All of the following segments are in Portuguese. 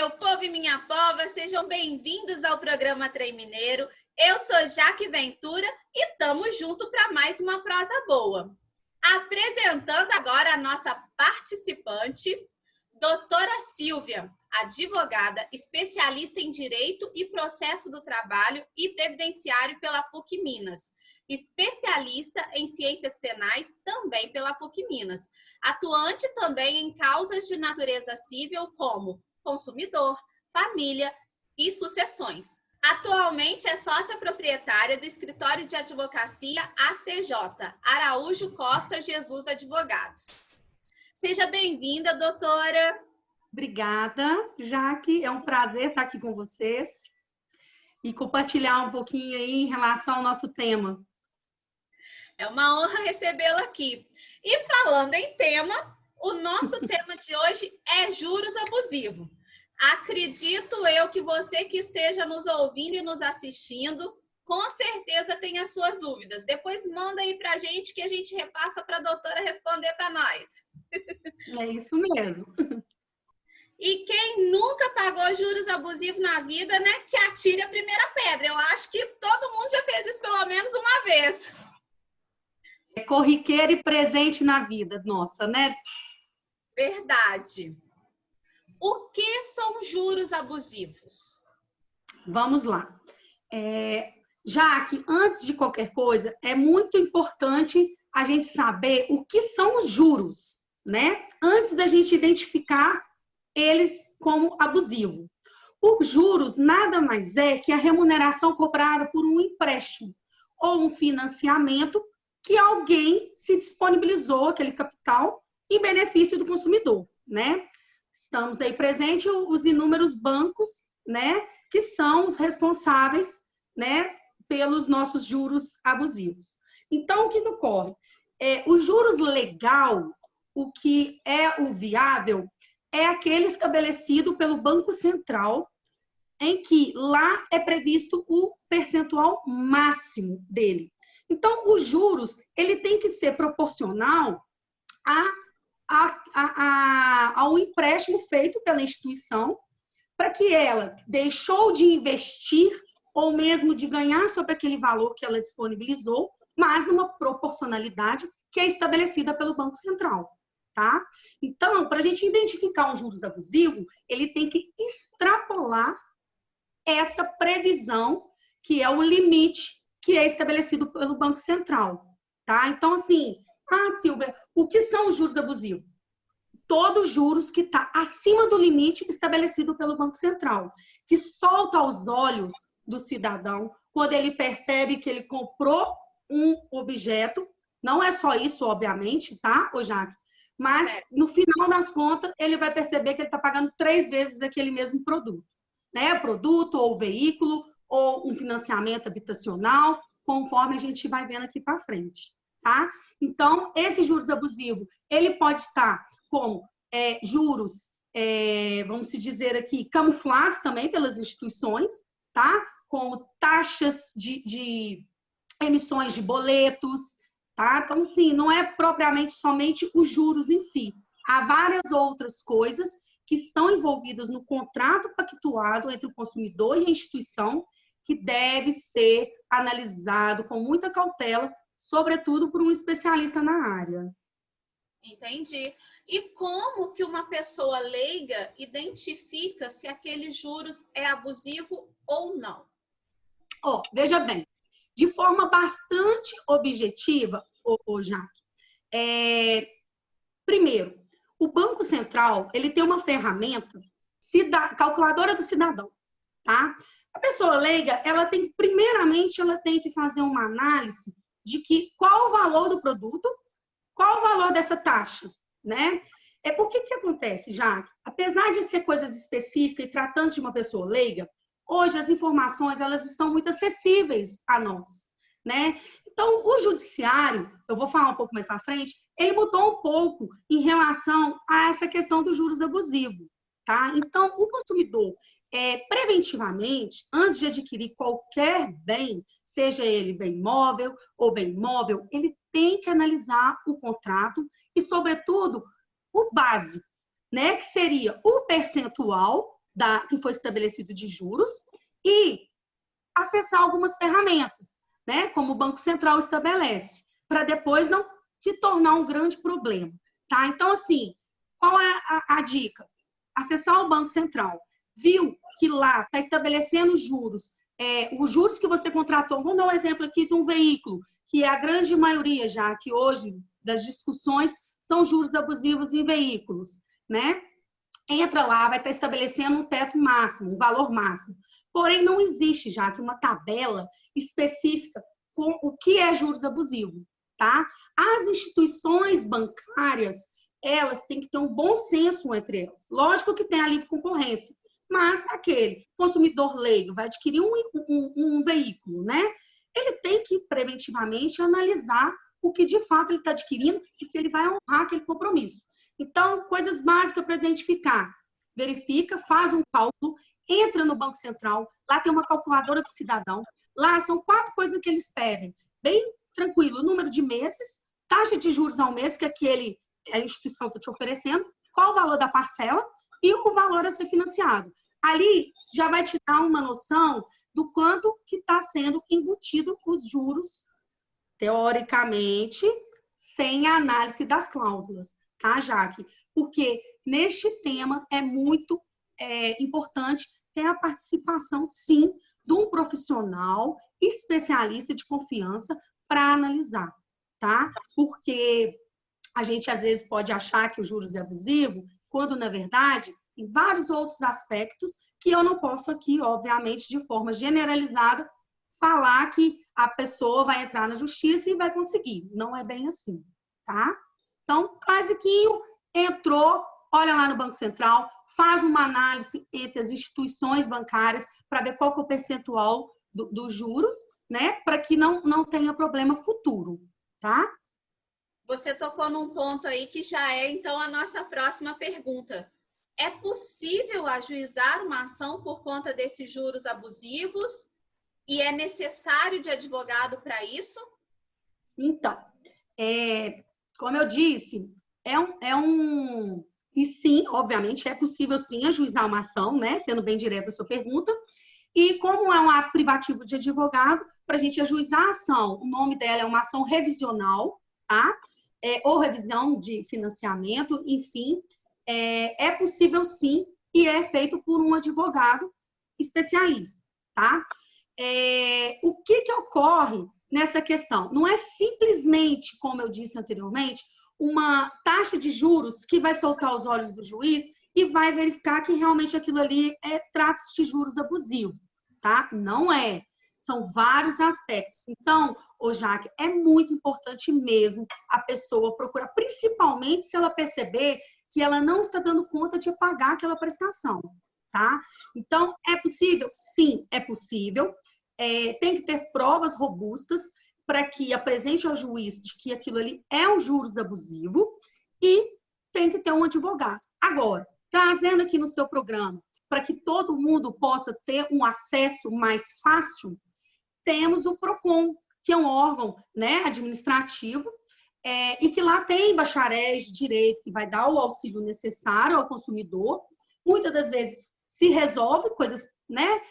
meu povo e minha pova, sejam bem-vindos ao programa Trem Mineiro. Eu sou Jaque Ventura e estamos juntos para mais uma prosa boa. Apresentando agora a nossa participante, doutora Silvia, advogada, especialista em Direito e Processo do Trabalho e Previdenciário pela PUC Minas, especialista em Ciências Penais também pela PUC Minas, atuante também em causas de natureza civil como consumidor, família e sucessões. Atualmente é sócia proprietária do escritório de advocacia ACJ, Araújo Costa Jesus Advogados. Seja bem-vinda, doutora. Obrigada, Jaque. É um prazer estar aqui com vocês e compartilhar um pouquinho aí em relação ao nosso tema. É uma honra recebê-la aqui. E falando em tema, o nosso tema de hoje é juros abusivos. Acredito eu que você que esteja nos ouvindo e nos assistindo, com certeza tem as suas dúvidas. Depois manda aí para a gente que a gente repassa para a doutora responder para nós. É isso mesmo. E quem nunca pagou juros abusivos na vida, né, que atire a primeira pedra. Eu acho que todo mundo já fez isso pelo menos uma vez. É corriqueiro e presente na vida nossa, né? Verdade. O que são juros abusivos? Vamos lá. Jaque, antes de qualquer coisa, é muito importante a gente saber o que são os juros, né? Antes da gente identificar eles como abusivo. Os juros nada mais é que a remuneração cobrada por um empréstimo ou um financiamento que alguém se disponibilizou aquele capital em benefício do consumidor, né? Estamos aí presentes os inúmeros bancos, né, que são os responsáveis, né, pelos nossos juros abusivos. Então, o que ocorre? O juros legal, o que é o viável, é aquele estabelecido pelo Banco Central, em que lá é previsto o percentual máximo dele. Então, os juros, ele tem que ser proporcional ao empréstimo feito pela instituição, para que ela deixou de investir ou mesmo de ganhar sobre aquele valor que ela disponibilizou, mas numa proporcionalidade que é estabelecida pelo Banco Central, tá? Então, para a gente identificar um juros abusivo, ele tem que extrapolar essa previsão, que é o limite que é estabelecido pelo Banco Central, tá? Então, assim, Silvia, o que são os juros abusivos? Todos os juros que está acima do limite estabelecido pelo Banco Central, que solta aos olhos do cidadão quando ele percebe que ele comprou um objeto. Não é só isso, obviamente, tá, Jaque? Mas, no final das contas, ele vai perceber que ele está pagando 3 vezes aquele mesmo produto, né? Produto ou veículo ou um financiamento habitacional, conforme a gente vai vendo aqui para frente, tá? Então, esse juros abusivo, ele pode estar como juros, vamos dizer aqui, camuflados também pelas instituições, tá? Como taxas de emissões de boletos, tá? Então, sim, não é propriamente somente os juros em si. Há várias outras coisas que estão envolvidas no contrato pactuado entre o consumidor e a instituição, que deve ser analisado com muita cautela, sobretudo por um especialista na área. Entendi. E como que uma pessoa leiga identifica se aquele juros é abusivo ou não? Veja bem, de forma bastante objetiva, Jaque, primeiro, o Banco Central, ele tem uma ferramenta, calculadora do cidadão, tá? A pessoa leiga, primeiramente, ela tem que fazer uma análise de qual o valor do produto, qual o valor dessa taxa, né? Por que acontece, Jaque? Apesar de ser coisas específicas e tratando de uma pessoa leiga, hoje as informações, elas estão muito acessíveis a nós, né? Então, o judiciário, eu vou falar um pouco mais para frente, ele mudou um pouco em relação a essa questão dos juros abusivos, tá? Então, o consumidor, preventivamente, antes de adquirir qualquer bem, seja ele bem móvel ou bem imóvel, ele tem que analisar o contrato e, sobretudo, o básico, né? Que seria o percentual que foi estabelecido de juros e acessar algumas ferramentas, né, como o Banco Central estabelece, para depois não se tornar um grande problema, tá? Então, assim, qual é a dica? Acessar o Banco Central. Viu que lá está estabelecendo juros, os juros que você contratou, vamos dar um exemplo aqui de um veículo, que é a grande maioria já, que hoje, das discussões, são juros abusivos em veículos, né? Entra lá, vai estar estabelecendo um teto máximo, um valor máximo. Porém, não existe já que uma tabela específica com o que é juros abusivo, tá? As instituições bancárias, elas têm que ter um bom senso entre elas. Lógico que tem a livre concorrência, mas aquele consumidor leigo vai adquirir um veículo, né? Ele tem que preventivamente analisar o que de fato ele está adquirindo e se ele vai honrar aquele compromisso. Então, coisas básicas para identificar. Verifica, faz um cálculo, entra no Banco Central, lá tem uma calculadora do cidadão. Lá são 4 coisas que eles pedem. Bem tranquilo, número de meses, taxa de juros ao mês que a instituição está te oferecendo, qual o valor da parcela e o valor a ser financiado. Ali já vai te dar uma noção do quanto que está sendo embutido os juros, teoricamente, sem a análise das cláusulas, tá, Jaque? Porque neste tema é muito importante ter a participação, sim, de um profissional especialista de confiança para analisar, tá? Porque a gente, às vezes, pode achar que o juros é abusivo, quando, na verdade, tem vários outros aspectos que eu não posso aqui, obviamente, de forma generalizada, falar que a pessoa vai entrar na justiça e vai conseguir. Não é bem assim, tá? Então, basiquinho, entrou, olha lá no Banco Central, faz uma análise entre as instituições bancárias para ver qual que é o percentual dos juros, né? Para que não tenha problema futuro, tá? Você tocou num ponto aí que já é, então, a nossa próxima pergunta. É possível ajuizar uma ação por conta desses juros abusivos? E é necessário de advogado para isso? Então, como eu disse, E sim, obviamente, é possível sim ajuizar uma ação, né? Sendo bem direta a sua pergunta. E como é um ato privativo de advogado, para a gente ajuizar a ação, o nome dela é uma ação revisional, tá? Ou revisão de financiamento, enfim, é possível sim e é feito por um advogado especialista, tá? O que ocorre nessa questão? Não é simplesmente, como eu disse anteriormente, uma taxa de juros que vai soltar os olhos do juiz e vai verificar que realmente aquilo ali trata-se de juros abusivos, tá? Não é. São vários aspectos. Então, Jaque, é muito importante mesmo a pessoa procurar, principalmente se ela perceber que ela não está dando conta de pagar aquela prestação, tá? Então, é possível? Sim, é possível. Tem que ter provas robustas para que apresente ao juiz de que aquilo ali é um juros abusivo e tem que ter um advogado. Agora, trazendo aqui no seu programa, para que todo mundo possa ter um acesso mais fácil, temos o PROCON, que é um órgão, né, administrativo, e que lá tem bacharéis de direito que vai dar o auxílio necessário ao consumidor. Muitas das vezes se resolve coisas, né?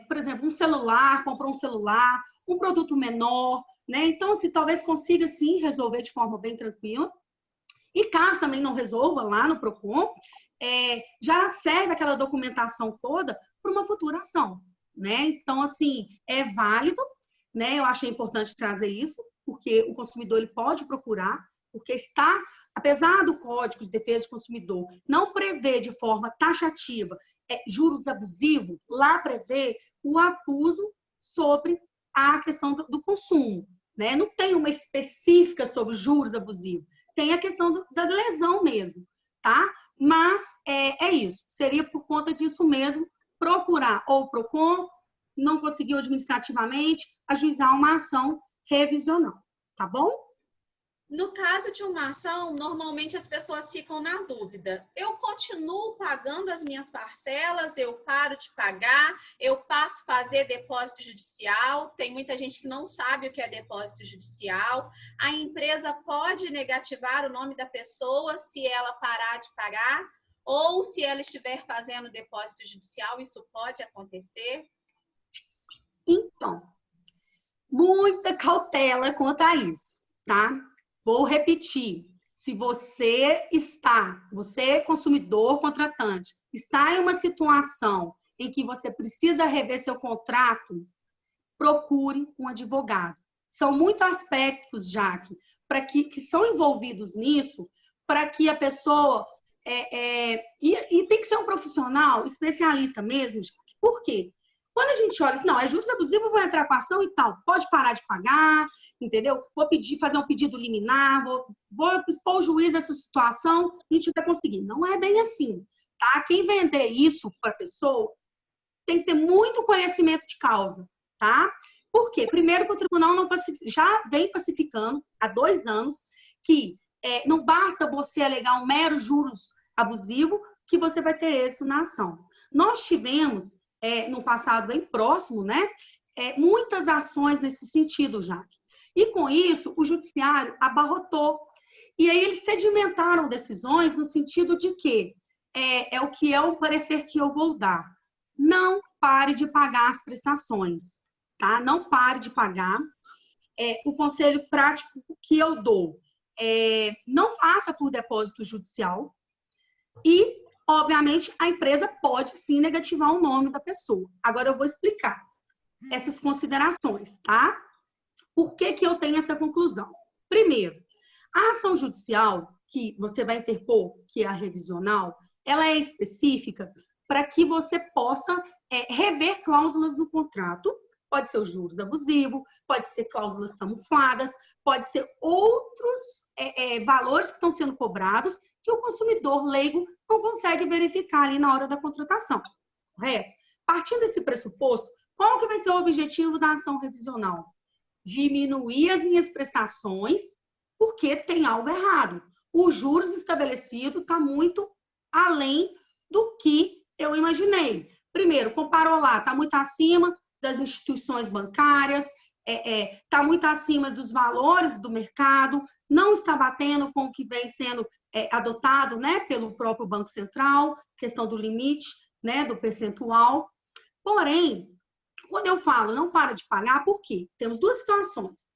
Por exemplo, um celular, comprou um celular, um produto menor, né? Então, se talvez consiga sim resolver de forma bem tranquila. E caso também não resolva lá no PROCON, já serve aquela documentação toda para uma futura ação, né? Então, assim, é válido, né? Eu achei importante trazer isso, porque o consumidor ele pode procurar, porque apesar do Código de Defesa do Consumidor não prever de forma taxativa juros abusivos, lá prevê o abuso sobre a questão do consumo, né? Não tem uma específica sobre juros abusivos, tem a questão da lesão mesmo, tá? Mas é isso, seria por conta disso mesmo, procurar ou o PROCON, não conseguiu administrativamente, ajuizar uma ação revisional, tá bom? No caso de uma ação, normalmente as pessoas ficam na dúvida. Eu continuo pagando as minhas parcelas, eu paro de pagar, eu passo a fazer depósito judicial. Tem muita gente que não sabe o que é depósito judicial. A empresa pode negativar o nome da pessoa se ela parar de pagar. Ou se ela estiver fazendo depósito judicial, isso pode acontecer? Então, muita cautela quanto a isso, tá? Vou repetir. Se você consumidor, contratante, está em uma situação em que você precisa rever seu contrato, procure um advogado. São muitos aspectos, Jaque, que são envolvidos nisso, para que a pessoa... e tem que ser um profissional especialista mesmo, Jaque. Por quê? Quando a gente olha assim, não, é juros abusivos, vou entrar com a ação e tal, pode parar de pagar, entendeu? Vou fazer um pedido liminar, vou expor o juiz essa situação, a gente vai conseguir. Não é bem assim, tá? Quem vender isso para a pessoa tem que ter muito conhecimento de causa, tá? Por quê? Primeiro que o tribunal já vem pacificando há 2 anos que não basta você alegar um mero juros abusivo que você vai ter êxito na ação. Nós tivemos, no passado bem próximo, né, muitas ações nesse sentido, Jaque. E com isso, o judiciário abarrotou. E aí eles sedimentaram decisões no sentido de que o que é o parecer que eu vou dar. Não pare de pagar as prestações, tá? Não pare de pagar. O conselho prático que eu dou, não faça por depósito judicial e, obviamente, a empresa pode sim negativar o nome da pessoa. Agora eu vou explicar essas considerações, tá? Por que que eu tenho essa conclusão? Primeiro, a ação judicial que você vai interpor, que é a revisional, ela é específica para que você possa rever cláusulas no contrato. Pode ser os juros abusivos, pode ser cláusulas camufladas, pode ser outros valores que estão sendo cobrados que o consumidor leigo não consegue verificar ali na hora da contratação, correto? Partindo desse pressuposto, qual que vai ser o objetivo da ação revisional? Diminuir as minhas prestações porque tem algo errado. Os juros estabelecidos está muito além do que eu imaginei. Primeiro, comparou lá, está muito acima das instituições bancárias, está muito acima dos valores do mercado, não está batendo com o que vem sendo adotado, né, pelo próprio Banco Central, questão do limite, né, do percentual. Porém, quando eu falo não para de pagar, por quê? Temos 2 situações.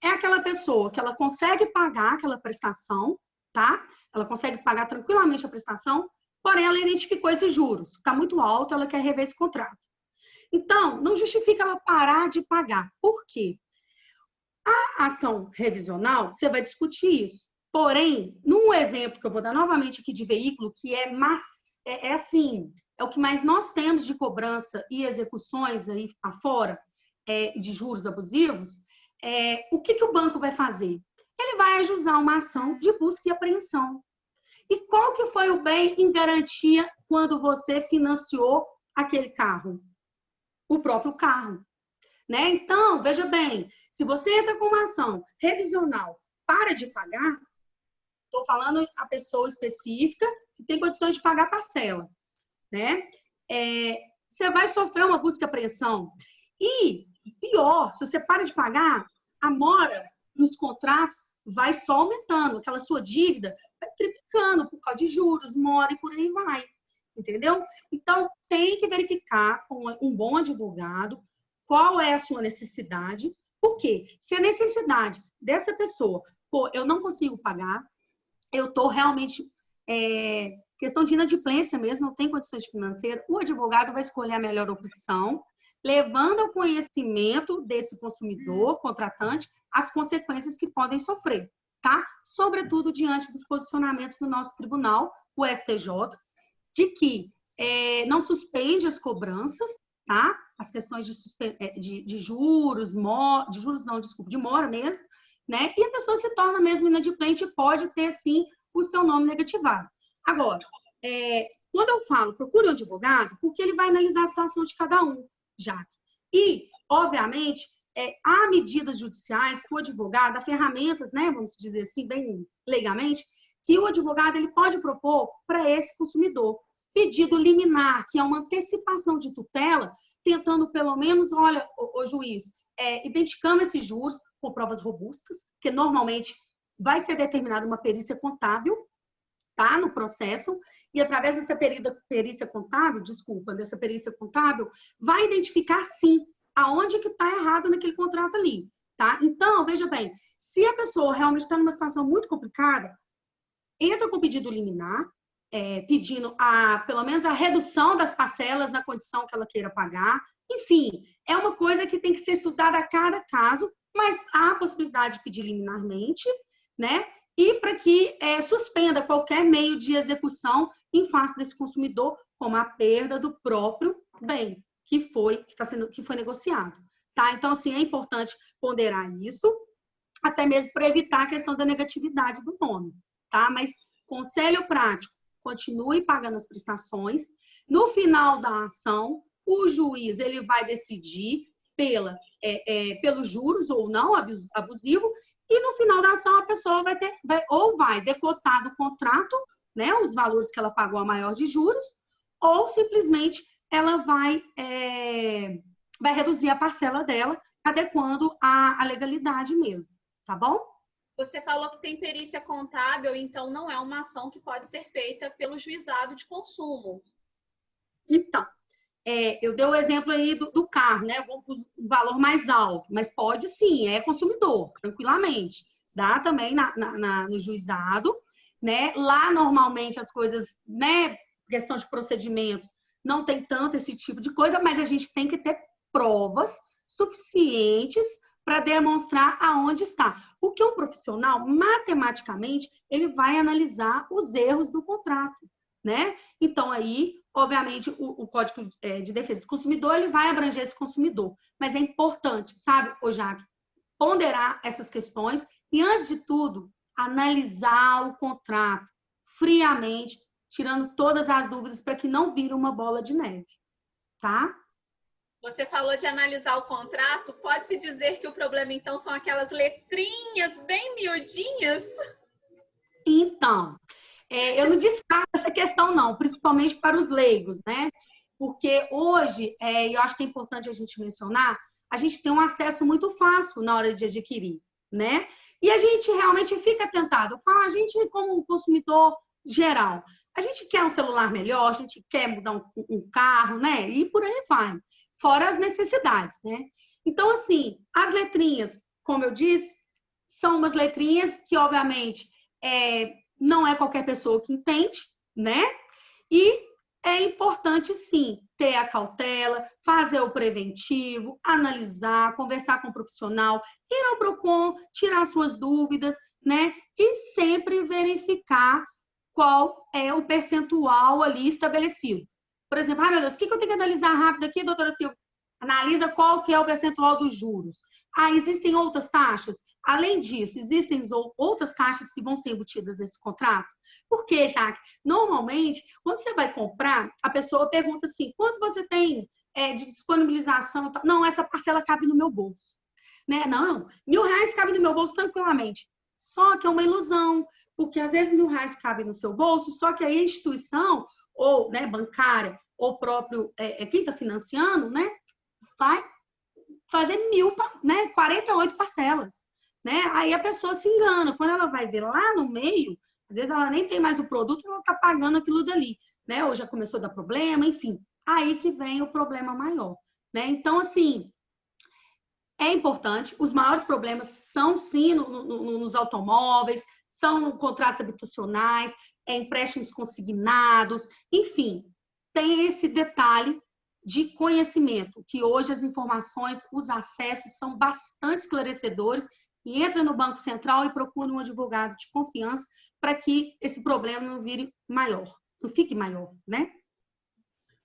É aquela pessoa que ela consegue pagar aquela prestação, tá? Ela consegue pagar tranquilamente a prestação, porém ela identificou esses juros. Está muito alto, ela quer rever esse contrato. Então, não justifica ela parar de pagar. Por quê? A ação revisional, você vai discutir isso. Porém, num exemplo que eu vou dar novamente aqui de veículo, que assim, é o que mais nós temos de cobrança e execuções aí afora de juros abusivos, o que o banco vai fazer? Ele vai ajuizar uma ação de busca e apreensão. E qual que foi o bem em garantia quando você financiou aquele carro? O próprio carro, né? Então, veja bem, se você entra com uma ação revisional, para de pagar, estou falando a pessoa específica que tem condições de pagar parcela, né? Você vai sofrer uma busca e apreensão. E, pior, se você para de pagar, a mora nos contratos vai só aumentando, aquela sua dívida vai triplicando por causa de juros, mora e por aí vai. Entendeu? Então, tem que verificar com um bom advogado qual é a sua necessidade. Por quê? Se a necessidade dessa pessoa, eu não consigo pagar, eu estou realmente... questão de inadimplência mesmo, não tem condições financeiras, o advogado vai escolher a melhor opção, levando ao conhecimento desse consumidor, contratante, as consequências que podem sofrer, tá? Sobretudo diante dos posicionamentos do nosso tribunal, o STJ, de que não suspende as cobranças, tá? As questões de juros, de mora mesmo, né? E a pessoa se torna mesmo inadimplente e pode ter, sim, o seu nome negativado. Agora, quando eu falo procure um advogado, porque ele vai analisar a situação de cada um, Jaque. E, obviamente, há medidas judiciais que o advogado, há ferramentas, né, vamos dizer assim, bem legalmente, que o advogado ele pode propor para esse consumidor. Pedido liminar, que é uma antecipação de tutela, tentando pelo menos, olha, o juiz, identificando esses juros com provas robustas, que normalmente vai ser determinada uma perícia contábil, tá? No processo, e através dessa perícia contábil, vai identificar, sim, aonde que está errado naquele contrato ali, tá? Então, veja bem, se a pessoa realmente está numa situação muito complicada, entra com pedido liminar, pedindo pelo menos a redução das parcelas na condição que ela queira pagar. Enfim, é uma coisa que tem que ser estudada a cada caso, mas há a possibilidade de pedir liminarmente, né? E para que suspenda qualquer meio de execução em face desse consumidor, como a perda do próprio bem que foi negociado, tá? Então, assim, é importante ponderar isso, até mesmo para evitar a questão da negatividade do nome, tá? Mas conselho prático, continue pagando as prestações. No final da ação, o juiz ele vai decidir pelos juros ou não abusivo, e no final da ação a pessoa vai decotar do contrato, né, os valores que ela pagou a maior de juros, ou simplesmente ela vai reduzir a parcela dela, adequando à legalidade mesmo, tá bom? Você falou que tem perícia contábil, então não é uma ação que pode ser feita pelo juizado de consumo. Então, eu dei o exemplo aí do carro, né? Vamos para o valor mais alto, mas pode sim, é consumidor, tranquilamente. Dá também no juizado, né? Lá, normalmente, as coisas, né? Questão de procedimentos, não tem tanto esse tipo de coisa, mas a gente tem que ter provas suficientes para demonstrar aonde está. Porque um profissional, matematicamente, ele vai analisar os erros do contrato, né? Então, aí, obviamente, o Código de Defesa do Consumidor, ele vai abranger esse consumidor. Mas é importante, sabe, Jaque, ponderar essas questões e, antes de tudo, analisar o contrato friamente, tirando todas as dúvidas para que não vire uma bola de neve, tá? Você falou de analisar o contrato. Pode-se dizer que o problema, então, são aquelas letrinhas bem miudinhas? Então, eu não descarto essa questão, não, principalmente para os leigos, né? Porque hoje, eu acho que é importante a gente mencionar, a gente tem um acesso muito fácil na hora de adquirir, né? E a gente realmente fica tentado. Eu falo, a gente, como consumidor geral, a gente quer um celular melhor, a gente quer mudar um carro, né? E por aí vai. Fora as necessidades, né? Então, assim, as letrinhas, como eu disse, são umas letrinhas que, obviamente, não é qualquer pessoa que entende, né? E é importante, sim, ter a cautela, fazer o preventivo, analisar, conversar com o profissional, ir ao PROCON, tirar suas dúvidas, né? E sempre verificar qual é o percentual ali estabelecido. Por exemplo, meu Deus, o que eu tenho que analisar rápido aqui, doutora Silvia? Analisa qual que é o percentual dos juros. Existem outras taxas? Além disso, existem outras taxas que vão ser embutidas nesse contrato? Por quê, Jaque? Normalmente, quando você vai comprar, a pessoa pergunta assim, quanto você tem de disponibilização? Não, essa parcela cabe no meu bolso. Né? Não, R$1.000 cabe no meu bolso tranquilamente. Só que é uma ilusão, porque às vezes R$1.000 cabe no seu bolso, só que aí a instituição, ou bancária, ou próprio quem está financiando, né, vai fazer 48 parcelas, né? Aí a pessoa se engana. Quando ela vai ver lá no meio, às vezes ela nem tem mais o produto, ela está pagando aquilo dali, né? Ou já começou a dar problema, enfim. Aí que vem o problema maior, né? Então, assim, é importante. Os maiores problemas são, sim, nos automóveis, são contratos habitacionais, empréstimos consignados, enfim, tem esse detalhe de conhecimento, que hoje as informações, os acessos são bastante esclarecedores, e entra no Banco Central e procura um advogado de confiança para que esse problema não vire maior, não fique maior, né?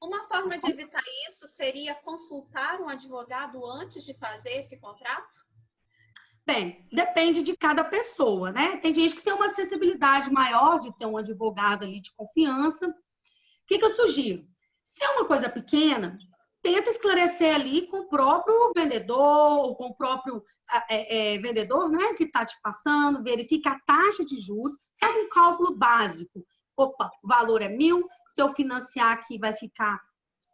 Uma forma de evitar isso seria consultar um advogado antes de fazer esse contrato? Bem, depende de cada pessoa, né? Tem gente que tem uma acessibilidade maior de ter um advogado ali de confiança. O que eu sugiro? Se é uma coisa pequena, tenta esclarecer ali com o próprio vendedor, ou com o próprio vendedor, né, que está te passando, verifica a taxa de juros, faz um cálculo básico. Opa, o valor é 1.000, se eu financiar aqui vai ficar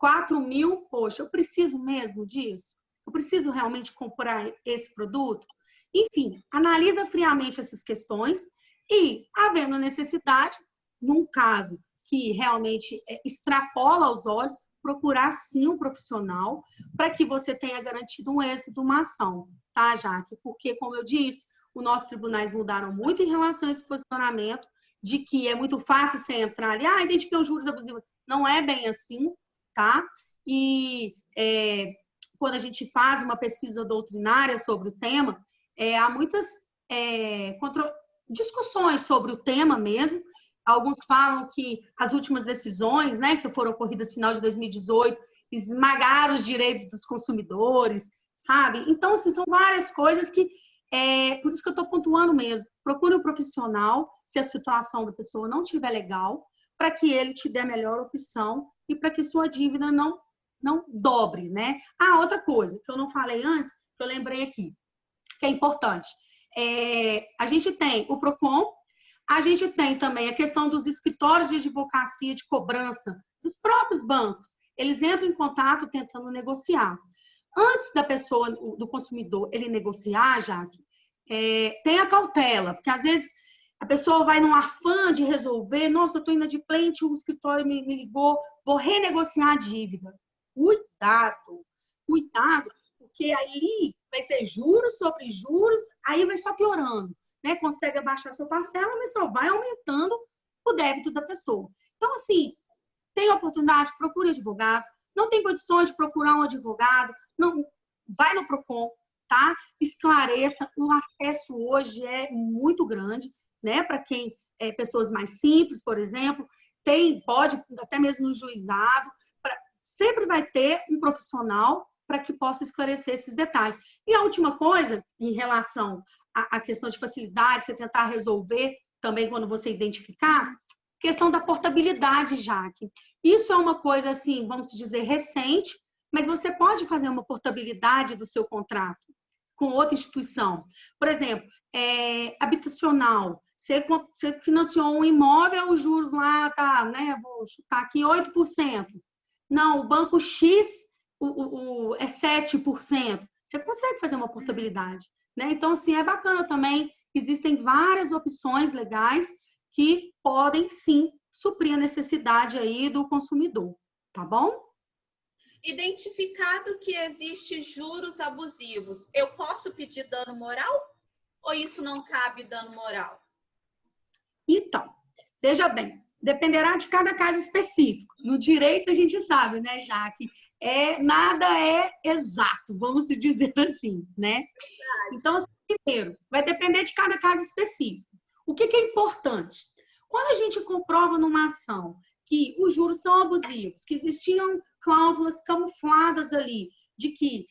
4.000, poxa, eu preciso mesmo disso? Eu preciso realmente comprar esse produto? Enfim, analisa friamente essas questões e, havendo necessidade, num caso que realmente extrapola os olhos, procurar sim um profissional para que você tenha garantido um êxito de uma ação, tá, Jaque? Porque, como eu disse, os nossos tribunais mudaram muito em relação a esse posicionamento de que é muito fácil você entrar ali, identifiquei os juros abusivos. Não é bem assim, tá? E quando a gente faz uma pesquisa doutrinária sobre o tema, há muitas discussões sobre o tema mesmo. Alguns falam que as últimas decisões, né, que foram ocorridas no final de 2018, esmagaram os direitos dos consumidores, sabe? Então, assim, são várias coisas que, por isso que eu estou pontuando mesmo. Procure um profissional, se a situação da pessoa não estiver legal, para que ele te dê a melhor opção e para que sua dívida não dobre, né? Outra coisa que eu não falei antes, que eu lembrei aqui, que é importante. A gente tem o PROCON, a gente tem também a questão dos escritórios de advocacia de cobrança dos próprios bancos. Eles entram em contato tentando negociar. Antes da pessoa, do consumidor, ele negociar, Jaque, tem a cautela, porque às vezes a pessoa vai num afã de resolver, nossa, eu estou inadimplente, o escritório me ligou, vou renegociar a dívida. Cuidado, porque ali vai ser juros sobre juros, aí vai só piorando, né? Consegue abaixar sua parcela, mas só vai aumentando o débito da pessoa. Então, assim, tem oportunidade, procure advogado, não tem condições de procurar um advogado, não, vai no PROCON, tá? Esclareça, o acesso hoje é muito grande, né? Para quem pessoas mais simples, por exemplo, pode até mesmo no juizado, sempre vai ter um profissional para que possa esclarecer esses detalhes. E a última coisa, em relação à questão de facilidade, você tentar resolver também quando você identificar, questão da portabilidade, Jaque. Isso é uma coisa, assim, vamos dizer, recente, mas você pode fazer uma portabilidade do seu contrato com outra instituição. Por exemplo, habitacional. Você financiou um imóvel, os juros lá, tá, né? Vou chutar aqui 8%. Não, o banco X é 7%. Você consegue fazer uma portabilidade, né? Então, assim, é bacana também. Existem várias opções legais que podem, sim, suprir a necessidade aí do consumidor, tá bom? Identificado que existe juros abusivos, eu posso pedir dano moral? Ou isso não cabe dano moral? Então, veja bem, dependerá de cada caso específico. No direito a gente sabe, né, Jaque? Nada é exato, vamos dizer assim, né? Então, assim, primeiro, vai depender de cada caso específico. O que é importante? Quando a gente comprova numa ação que os juros são abusivos, que existiam cláusulas camufladas ali, de que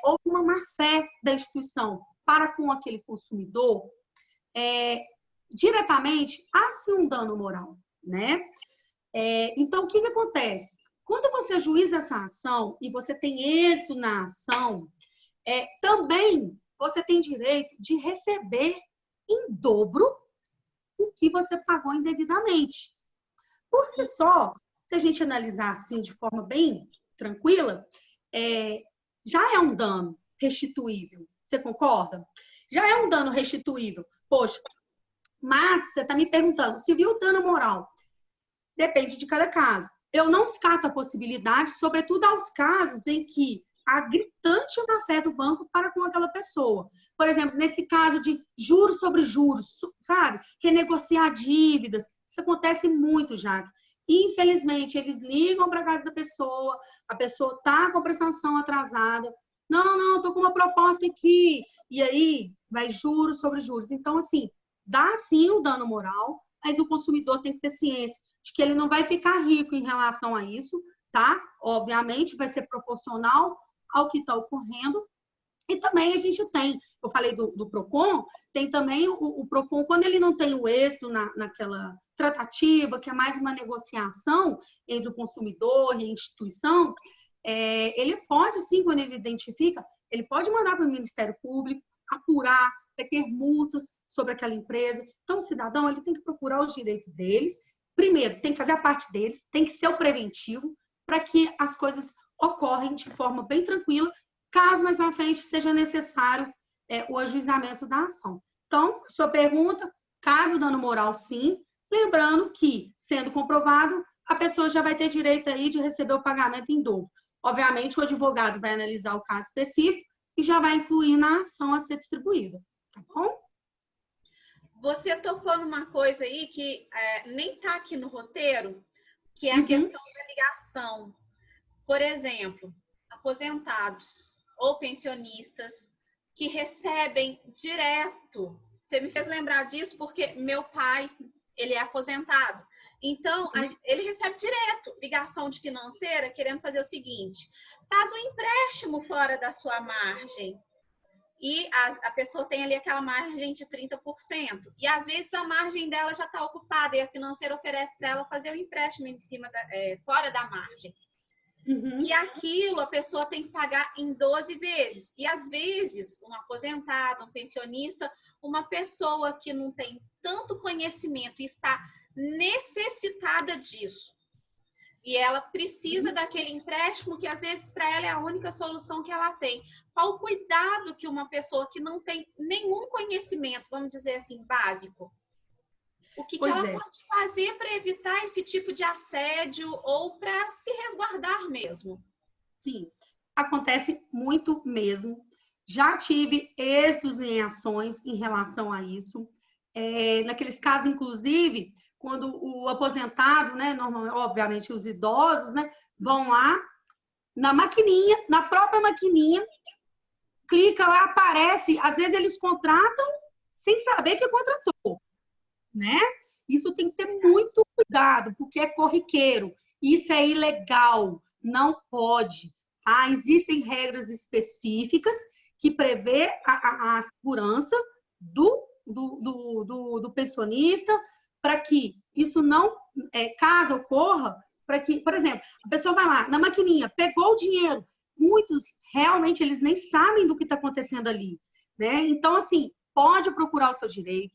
houve uma má-fé da instituição para com aquele consumidor, diretamente há sim um dano moral, né? Então, o que acontece? Quando você ajuiza essa ação e você tem êxito na ação, também você tem direito de receber em dobro o que você pagou indevidamente. Por si só, se a gente analisar assim de forma bem tranquila, já é um dano restituível. Você concorda? Já é um dano restituível. Poxa, mas você está me perguntando, se viu o dano moral? Depende de cada caso. Eu não descarto a possibilidade, sobretudo aos casos em que há gritante má-fé do banco para com aquela pessoa. Por exemplo, nesse caso de juros sobre juros, sabe? Renegociar dívidas. Isso acontece muito, Jaque. Infelizmente, eles ligam para a casa da pessoa, a pessoa está com a prestação atrasada. Não, estou com uma proposta aqui. E aí, vai juros sobre juros. Então, assim, dá sim o dano moral, mas o consumidor tem que ter ciência de que ele não vai ficar rico em relação a isso, tá? Obviamente, vai ser proporcional ao que está ocorrendo. E também a gente tem, eu falei do PROCON, tem também o PROCON, quando ele não tem o êxito naquela tratativa, que é mais uma negociação entre o consumidor e a instituição, ele pode, sim, quando ele identifica, ele pode mandar para o Ministério Público, apurar, vai ter multas sobre aquela empresa. Então, o cidadão ele tem que procurar os direitos deles. Primeiro, tem que fazer a parte deles, tem que ser o preventivo, para que as coisas ocorrem de forma bem tranquila, caso mais na frente seja necessário o ajuizamento da ação. Então, sua pergunta, cabe o dano moral, sim, Lembrando que, sendo comprovado, a pessoa já vai ter direito aí de receber o pagamento em dobro. Obviamente, o advogado vai analisar o caso específico e já vai incluir na ação a ser distribuída, tá bom? Você tocou numa coisa aí que nem está aqui no roteiro, que é a questão da ligação. Por exemplo, aposentados ou pensionistas que recebem direto. Você me fez lembrar disso porque meu pai, ele é aposentado. Então, ele recebe direto ligação de financeira querendo fazer o seguinte: faz um empréstimo fora da sua margem. E a pessoa tem ali aquela margem de 30%. E às vezes a margem dela já está ocupada e a financeira oferece para ela fazer o empréstimo em cima fora da margem. E aquilo a pessoa tem que pagar em 12 vezes. E às vezes, um aposentado, um pensionista, uma pessoa que não tem tanto conhecimento e está necessitada disso. E ela precisa daquele empréstimo que às vezes para ela é a única solução que ela tem. Qual o cuidado que uma pessoa que não tem nenhum conhecimento, vamos dizer assim, básico, o que ela pode fazer para evitar esse tipo de assédio ou para se resguardar mesmo? Sim, acontece muito mesmo. Já tive êxitos em ações em relação a isso. Naqueles casos, inclusive, quando o aposentado, né, normalmente, obviamente os idosos, né, vão lá na maquininha, na própria maquininha, clica lá, aparece, às vezes eles contratam sem saber que contratou, né? Isso tem que ter muito cuidado, porque é corriqueiro, isso é ilegal, não pode, tá? Existem regras específicas que prevê a segurança do pensionista, para que isso não, caso ocorra, para que, por exemplo, a pessoa vai lá na maquininha, pegou o dinheiro, muitos realmente eles nem sabem do que está acontecendo ali, né? Então, assim, pode procurar o seu direito,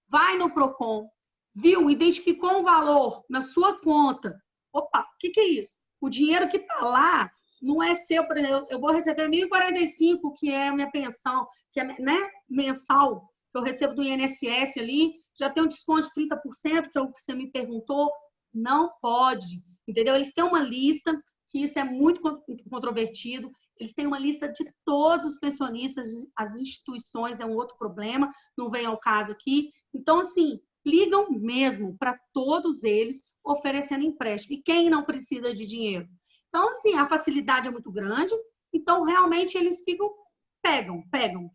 vai no Procon, viu, identificou um valor na sua conta, opa, o que é isso? O dinheiro que está lá não é seu, por exemplo, eu vou receber 1.045, que é a minha pensão, que é, né, mensal, que eu recebo do INSS ali, já tem um desconto de 30%, que é o que você me perguntou, não pode, entendeu? Eles têm uma lista, que isso é muito controvertido, eles têm uma lista de todos os pensionistas, as instituições é um outro problema, não vem ao caso aqui. Então, assim, ligam mesmo para todos eles oferecendo empréstimo. E quem não precisa de dinheiro? Então, assim, a facilidade é muito grande, então realmente eles pegam,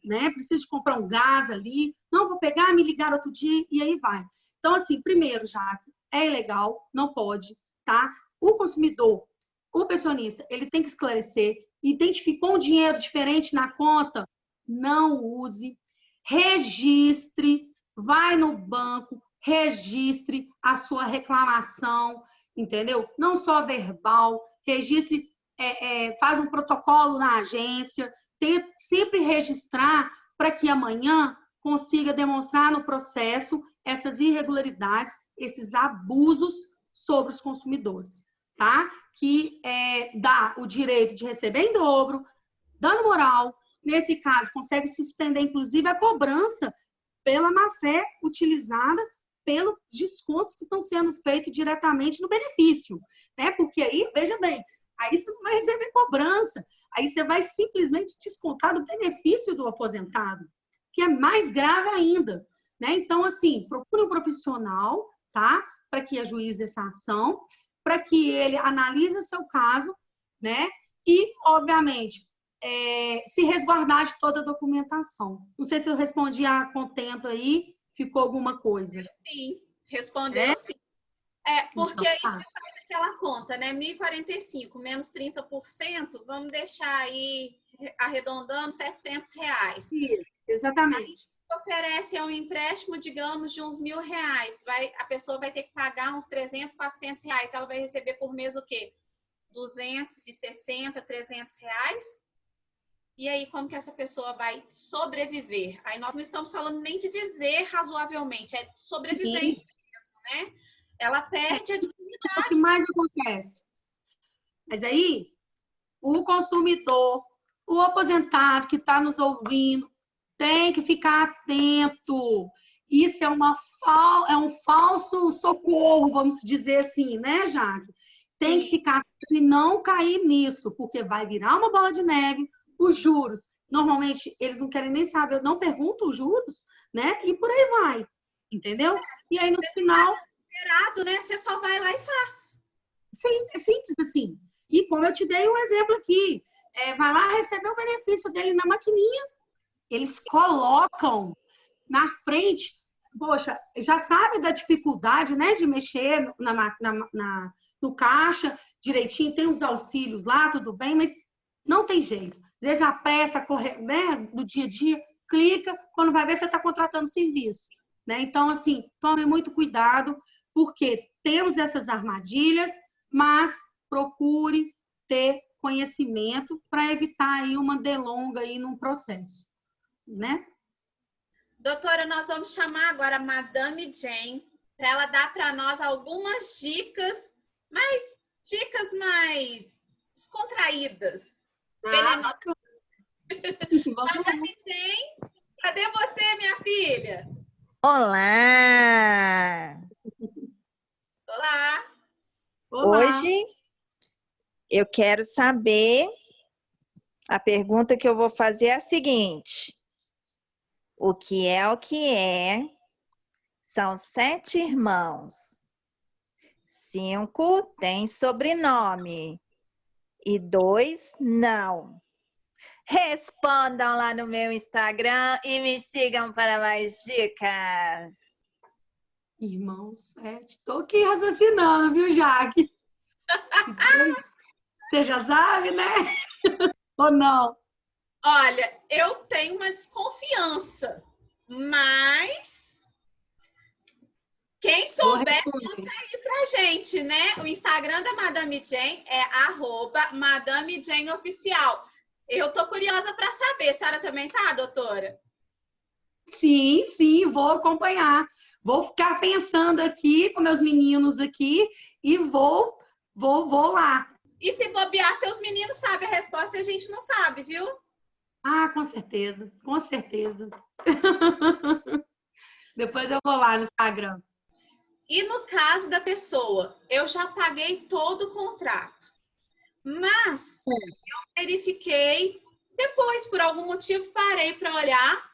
né? Precisa de comprar um gás ali, não vou pegar, me ligar outro dia e aí vai. Então, assim, primeiro, Jaque, é ilegal, não pode, tá? O consumidor, o pensionista, ele tem que esclarecer, identificou um dinheiro diferente na conta, não use, registre, vai no banco, registre a sua reclamação, entendeu? Não só verbal, registre, faz um protocolo na agência, tenta sempre registrar para que amanhã consiga demonstrar no processo essas irregularidades, esses abusos sobre os consumidores, tá? Que dá o direito de receber em dobro, dano moral, nesse caso, consegue suspender, inclusive, a cobrança pela má-fé utilizada pelos descontos que estão sendo feitos diretamente no benefício, né? Porque aí, veja bem, aí você não vai receber cobrança, aí você vai simplesmente descontar do benefício do aposentado, que é mais grave ainda, né? Então, assim, procure um profissional, tá? Para que ajuize essa ação, para que ele analise o seu caso, né? E, obviamente, se resguardar de toda a documentação. Não sei se eu respondi a contento aí, ficou alguma coisa. Sim, respondeu sim. Porque aí você faz aquela conta, né? 1.045 menos 30%, vamos deixar aí arredondando R$700. Sim, exatamente. Aí oferece um empréstimo, digamos, de uns R$1.000. A pessoa vai ter que pagar uns R$300, R$400. Ela vai receber por mês o quê? R$260, R$300? E aí, como que essa pessoa vai sobreviver? Aí nós não estamos falando nem de viver razoavelmente, é de sobrevivência mesmo, né? Ela perde a dignidade. O que mais acontece? Mas aí, o consumidor, o aposentado que está nos ouvindo, tem que ficar atento. isso é é um falso socorro, vamos dizer assim, né, Jaque? Tem que ficar e não cair nisso, porque vai virar uma bola de neve. Os juros, normalmente, eles não querem nem saber, não perguntam os juros, né? E por aí vai, entendeu? E aí, no final... Desesperado, né? Você só vai lá e faz. Sim, é simples assim. E como eu te dei um exemplo aqui, vai lá receber o benefício dele na maquininha. Eles colocam na frente, poxa, já sabe da dificuldade, né, de mexer no caixa direitinho, tem os auxílios lá, tudo bem, mas não tem jeito. Às vezes a pressa, né, do dia a dia, clica, quando vai ver você está contratando serviço. Né? Então, assim, tome muito cuidado, porque temos essas armadilhas, mas procure ter conhecimento para evitar aí uma delonga aí num processo, né? Doutora, nós vamos chamar agora a Madame Jane para ela dar para nós algumas dicas, mas dicas mais descontraídas. Madame Jane, cadê você, minha filha? Olá! Olá! Olá. Hoje eu quero saber, a pergunta que eu vou fazer é a seguinte: o que é? São 7 irmãos. 5 têm sobrenome e 2 não. Respondam lá no meu Instagram e me sigam para mais dicas. Irmão 7. Tô aqui raciocinando, viu, Jaque? Você já sabe, né? Ou não? Olha, eu tenho uma desconfiança, mas quem souber, conta aí pra gente, né? O Instagram da Madame Jane é @MadameJaneOficial. Eu tô curiosa para saber. A senhora também tá, doutora? Sim, vou acompanhar. Vou ficar pensando aqui com meus meninos aqui e vou lá. E se bobear, seus meninos sabem a resposta e a gente não sabe, viu? Ah, com certeza, com certeza. Depois eu vou lá no Instagram. E no caso da pessoa, eu já paguei todo o contrato, mas eu verifiquei, depois, por algum motivo, parei para olhar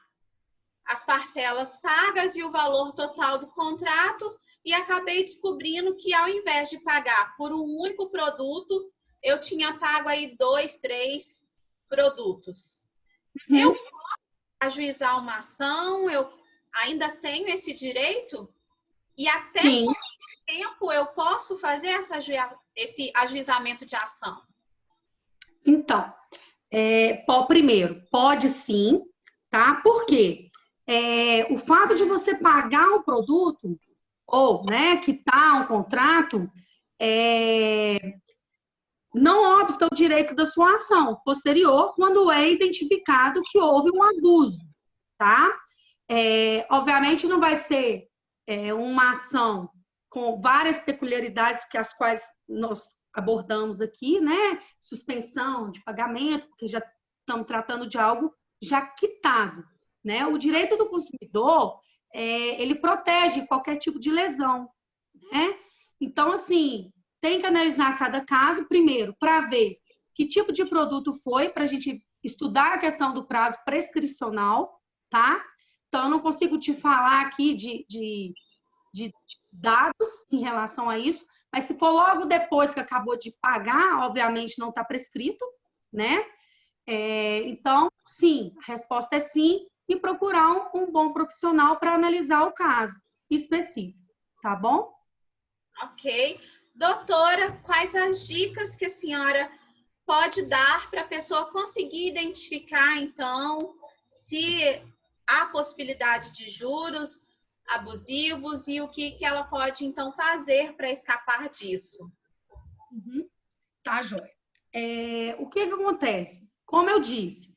as parcelas pagas e o valor total do contrato e acabei descobrindo que ao invés de pagar por um único produto, eu tinha pago aí 2, 3 produtos. Eu posso ajuizar uma ação? Eu ainda tenho esse direito? E até quanto tempo eu posso fazer esse ajuizamento de ação? Então, primeiro, pode sim, tá? Por quê? O fato de você pagar o produto, ou, né, quitar um contrato, não obsta o direito da sua ação posterior quando é identificado que houve um abuso, tá? Obviamente não vai ser uma ação com várias peculiaridades que as quais nós abordamos aqui, né? Suspensão de pagamento, porque já estamos tratando de algo já quitado, né? O direito do consumidor, ele protege qualquer tipo de lesão, né? Então, assim, tem que analisar cada caso, primeiro, para ver que tipo de produto foi, para a gente estudar a questão do prazo prescricional, tá? Então, eu não consigo te falar aqui de dados em relação a isso, mas se for logo depois que acabou de pagar, obviamente não está prescrito, né? Então, sim, a resposta é sim, e procurar um bom profissional para analisar o caso específico, tá bom? Ok. Doutora, quais as dicas que a senhora pode dar para a pessoa conseguir identificar, então, se há possibilidade de juros abusivos e o que ela pode, então, fazer para escapar disso? Tá, joia. O que acontece? Como eu disse,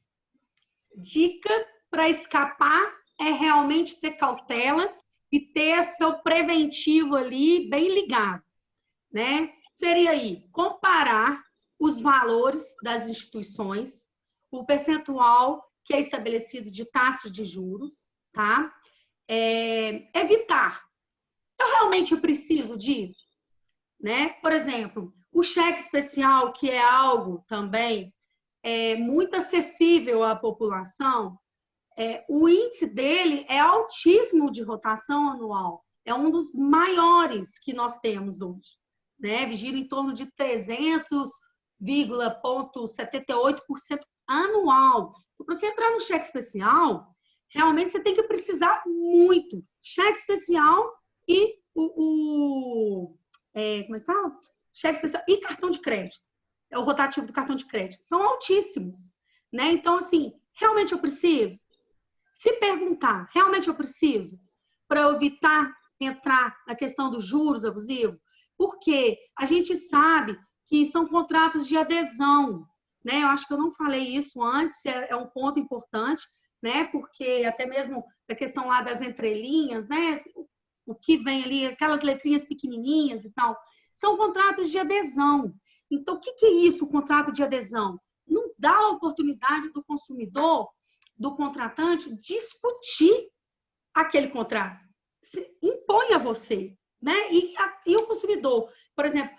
dica para escapar é realmente ter cautela e ter seu preventivo ali bem ligado, né? Seria aí comparar os valores das instituições, o percentual que é estabelecido de taxa de juros, tá? evitar. Eu realmente preciso disso? Né? Por exemplo, o cheque especial, que é algo também muito acessível à população, o índice dele é altíssimo de rotação anual. É um dos maiores que nós temos hoje. Né? Gira em torno de 300,78% anual. Então, para você entrar no cheque especial, realmente você tem que precisar muito. Cheque especial e como é que fala? Cheque especial e cartão de crédito. É o rotativo do cartão de crédito. São altíssimos. Né? Então, assim, realmente eu preciso? Se perguntar, realmente eu preciso? Para evitar entrar na questão dos juros abusivos? Porque a gente sabe que são contratos de adesão. Né? Eu acho que eu não falei isso antes, é um ponto importante, né? Porque até mesmo a questão lá das entrelinhas, né? O que vem ali, aquelas letrinhas pequenininhas e tal, são contratos de adesão. Então, o que é isso, o contrato de adesão? Não dá a oportunidade do consumidor, do contratante, discutir aquele contrato. Impõe a você, né? E o consumidor, por exemplo,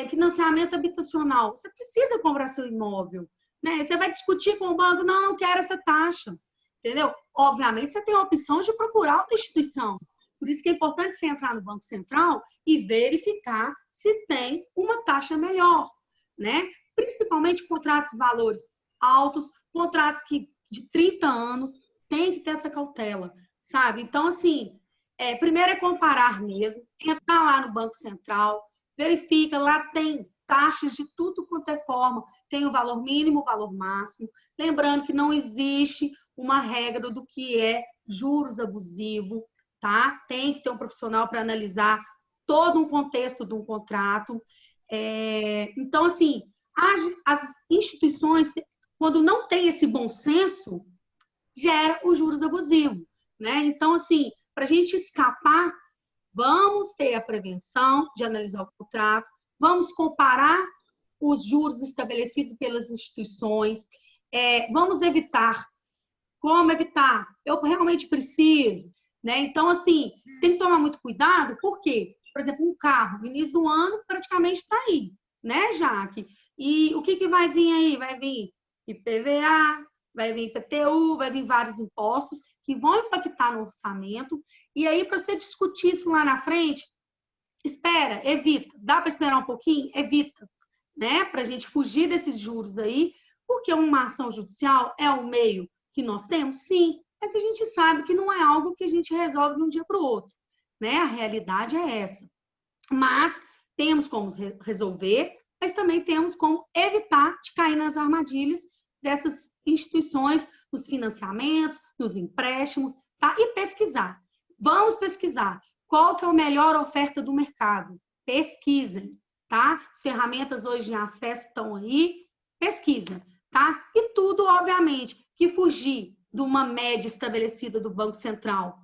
financiamento habitacional, você precisa comprar seu imóvel, né? Você vai discutir com o banco, não quero essa taxa, entendeu? Obviamente, você tem a opção de procurar outra instituição. Por isso que é importante você entrar no Banco Central e verificar se tem uma taxa melhor, né? Principalmente contratos de valores altos, contratos de 30 anos, tem que ter essa cautela, sabe? Então, assim, primeiro é comparar mesmo, entrar lá no Banco Central, verifica, lá tem taxas de tudo quanto é forma, tem o valor mínimo, o valor máximo. Lembrando que não existe uma regra do que é juros abusivo, tá? Tem que ter um profissional para analisar todo um contexto de um contrato. Então, assim, as instituições, quando não tem esse bom senso, gera os juros abusivos, né? Então, assim, para a gente escapar, vamos ter a prevenção de analisar o contrato, vamos comparar os juros estabelecidos pelas instituições, vamos evitar. Como evitar? Eu realmente preciso, né? Então, assim, tem que tomar muito cuidado, porque, por exemplo, um carro, no início do ano, praticamente está aí, né, Jaque? E o que vai vir aí? Vai vir IPVA, vai vir IPTU, vai vir vários impostos que vão impactar no orçamento. E aí, para você discutir isso lá na frente, espera, evita. Dá para esperar um pouquinho? Evita, né? Para a gente fugir desses juros aí, porque uma ação judicial é um meio que nós temos? Sim, mas a gente sabe que não é algo que a gente resolve de um dia para o outro, né? A realidade é essa. Mas temos como resolver, mas também temos como evitar de cair nas armadilhas dessas instituições, nos financiamentos, nos empréstimos, tá? E pesquisar. Vamos pesquisar qual que é a melhor oferta do mercado. Pesquisem, tá? As ferramentas hoje de acesso estão aí, pesquisa, tá? E tudo, obviamente, que fugir de uma média estabelecida do Banco Central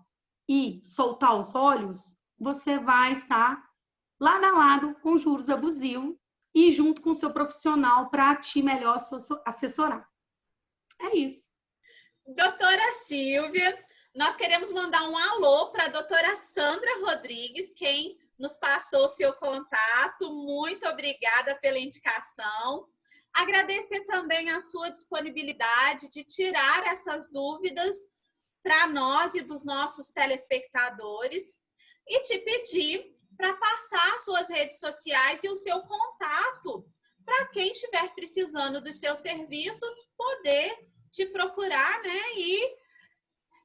e soltar os olhos, você vai estar lado a lado com juros abusivos e junto com o seu profissional para te melhor assessorar. É isso. Doutora Silvia, nós queremos mandar um alô para a doutora Sandra Rodrigues, quem nos passou o seu contato. Muito obrigada pela indicação. Agradecer também a sua disponibilidade de tirar essas dúvidas para nós e dos nossos telespectadores e te pedir para passar suas redes sociais e o seu contato para quem estiver precisando dos seus serviços poder te procurar, né? E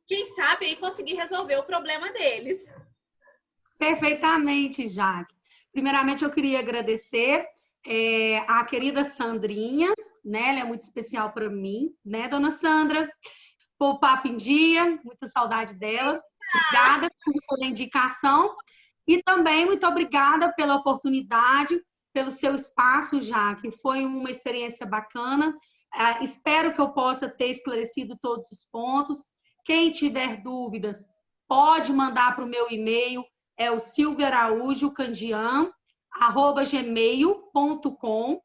quem sabe aí conseguir resolver o problema deles. Perfeitamente, Jaque. Primeiramente, eu queria agradecer a querida Sandrinha, né? Ela é muito especial para mim, né, dona Sandra? Pôr o papo em dia, muita saudade dela. Obrigada pela indicação e também muito obrigada pela oportunidade, pelo seu espaço, Jaque. Foi uma experiência bacana. Espero que eu possa ter esclarecido todos os pontos. Quem tiver dúvidas, pode mandar para o meu e-mail, é o silviaaraújocandian@gmail.com.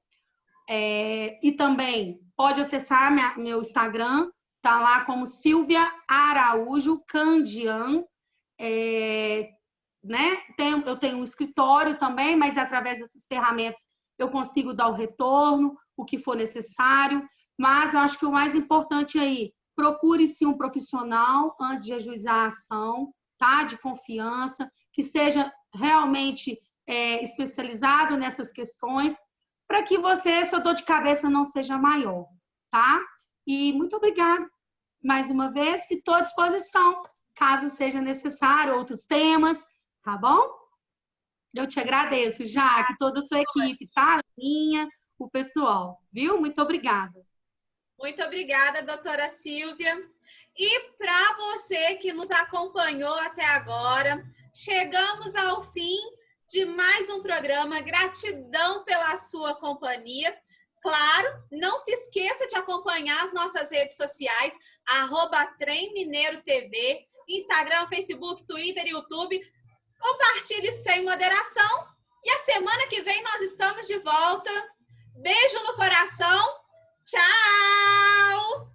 E também pode acessar meu Instagram, tá lá como Silvia Araújo Candian. né? Eu tenho um escritório também, mas através dessas ferramentas eu consigo dar o retorno, o que for necessário. Mas eu acho que o mais importante aí, procure-se um profissional antes de ajuizar a ação, tá? De confiança, que seja realmente especializado nessas questões, para que sua dor de cabeça não seja maior, tá? E muito obrigada mais uma vez e estou à disposição, caso seja necessário outros temas, tá bom? Eu te agradeço, Jaque, toda a sua equipe, tá? Minha, o pessoal, viu? Muito obrigada. Muito obrigada, doutora Silvia. E para você que nos acompanhou até agora, chegamos ao fim de mais um programa. Gratidão pela sua companhia. Claro, não se esqueça de acompanhar as nossas redes sociais, @TremMineiroTV, Instagram, Facebook, Twitter, YouTube. Compartilhe sem moderação. E a semana que vem nós estamos de volta. Beijo no coração. Tchau!